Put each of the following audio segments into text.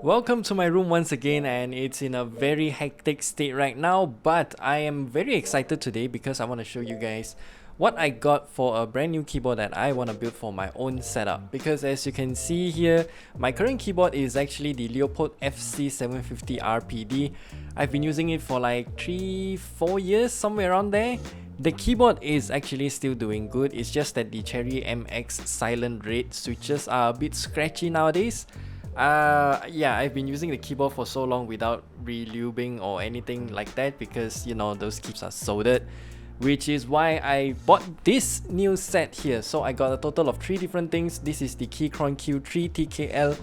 Welcome to my room once again, and it's in a very hectic state right now, but I am very excited today because I want to show you guys what I got for a brand new keyboard that I want to build for my own setup. Because as you can see here, my current keyboard is actually the Leopold FC750R PD. I've been using it for like 3-4 years, somewhere around there. The keyboard is actually still doing good, it's just that the Cherry MX silent red switches are a bit scratchy nowadays. Yeah, I've been using the keyboard for so long without relubing or anything like that because, you know, those keys are soldered, which is why I bought this new set here. So I got a total of 3 different things. This is the Keychron Q3 TKL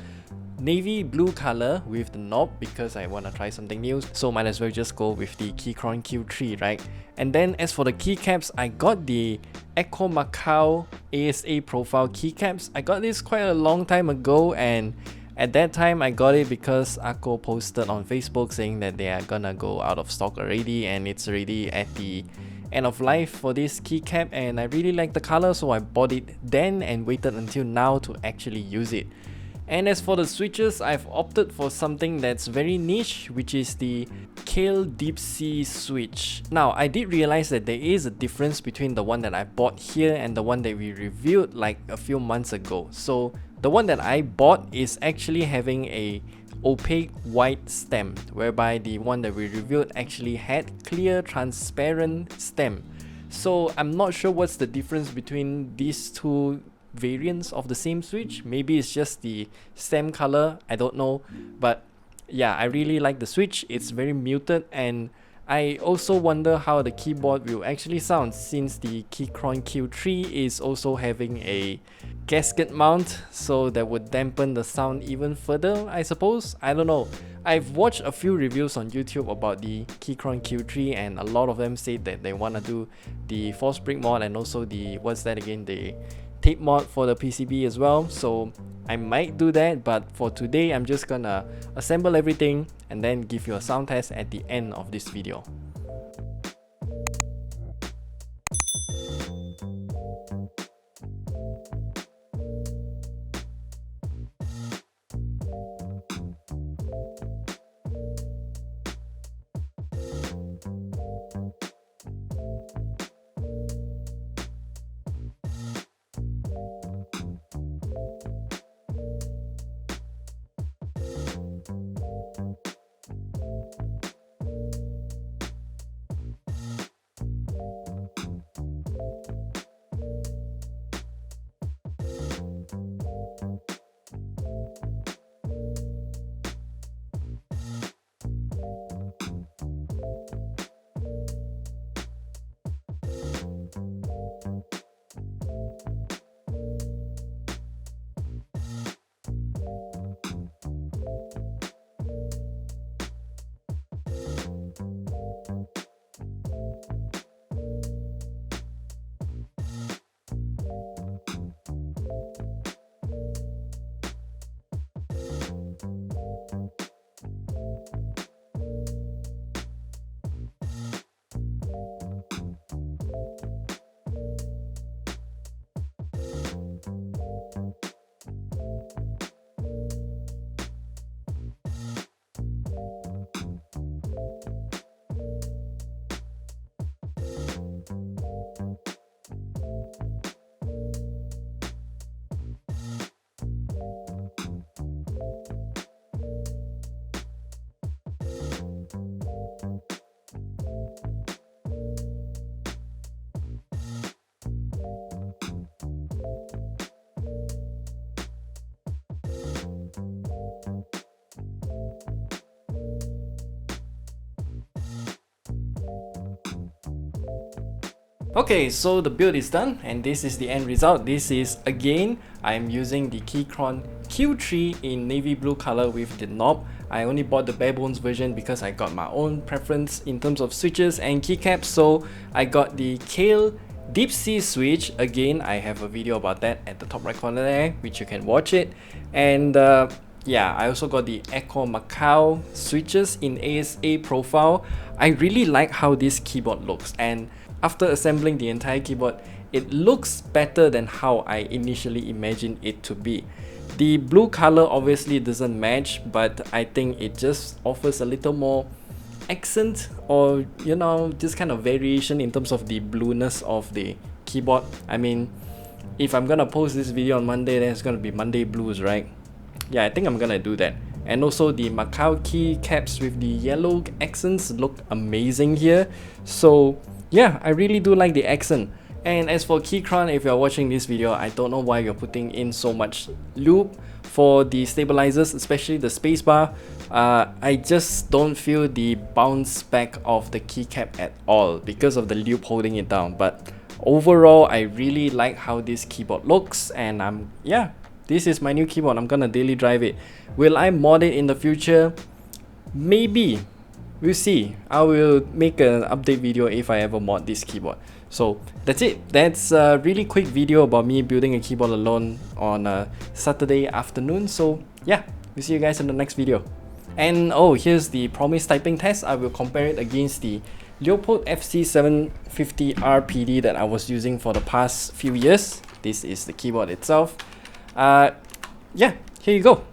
navy blue color with the knob because I want to try something new, so might as well just go with the Keychron Q3, right? And then as for the keycaps, I got the AKKO Macaw ASA profile keycaps. I got this quite a long time ago, and at that time I got it because AKKO posted on Facebook saying that they are gonna go out of stock already and it's already at the end of life for this keycap, and I really like the color, so I bought it then and waited until now to actually use it. And as for the switches, I've opted for something that's very niche, which is the Kailh deep sea switch. Now, I did realize that there is a difference between the one that I bought here and the one that we reviewed like a few months ago. So the one that I bought is actually having a opaque white stem, whereby the one that we reviewed actually had clear transparent stem. So I'm not sure what's the difference between these two variants of the same switch. Maybe it's just the stem color, I don't know. But yeah, I really like the switch. It's very muted, and I also wonder how the keyboard will actually sound since the Keychron Q3 is also having a gasket mount, so that would dampen the sound even further, I suppose. I don't know. I've watched a few reviews on YouTube about the Keychron Q3, and a lot of them say that they want to do the force brick mod and also the, what's that again, the tape mod for the PCB as well. So I might do that, but for today I'm just gonna assemble everything and then give you a sound test at the end of this video. Okay, so the build is done and this is the end result. This is, again, I'm using the Keychron Q3 in navy blue color with the knob. I only bought the bare bones version because I got my own preference in terms of switches and keycaps. So I got the Kailh deep sea switch. Again, I have a video about that at the top right corner there, which you can watch it. And yeah, I also got the AKKO Macaw switches in ASA profile. I really like how this keyboard looks, and after assembling the entire keyboard, it looks better than how I initially imagined it to be. The blue color obviously doesn't match, but I think it just offers a little more accent, or you know, just kind of variation in terms of the blueness of the keyboard. I mean, if I'm gonna post this video on Monday, then it's gonna be Monday blues, right? Yeah, I think I'm gonna do that. And also the Macaw key caps with the yellow accents look amazing here. So yeah, I really do like the accent. And as for Keychron, if you're watching this video, I don't know why you're putting in so much loop for the stabilizers, especially the spacebar. I just don't feel the bounce back of the keycap at all because of the loop holding it down. But overall, I really like how this keyboard looks, and yeah, this is my new keyboard. I'm gonna daily drive it. Will I mod it in the future? Maybe. We'll see. I will make an update video if I ever mod this keyboard. So that's it. That's a really quick video about me building a keyboard alone on a Saturday afternoon. So yeah, we'll see you guys in the next video. And oh, here's the promised typing test. I will compare it against the Leopold FC750R PD that I was using for the past few years. This is the keyboard itself. Yeah, here you go.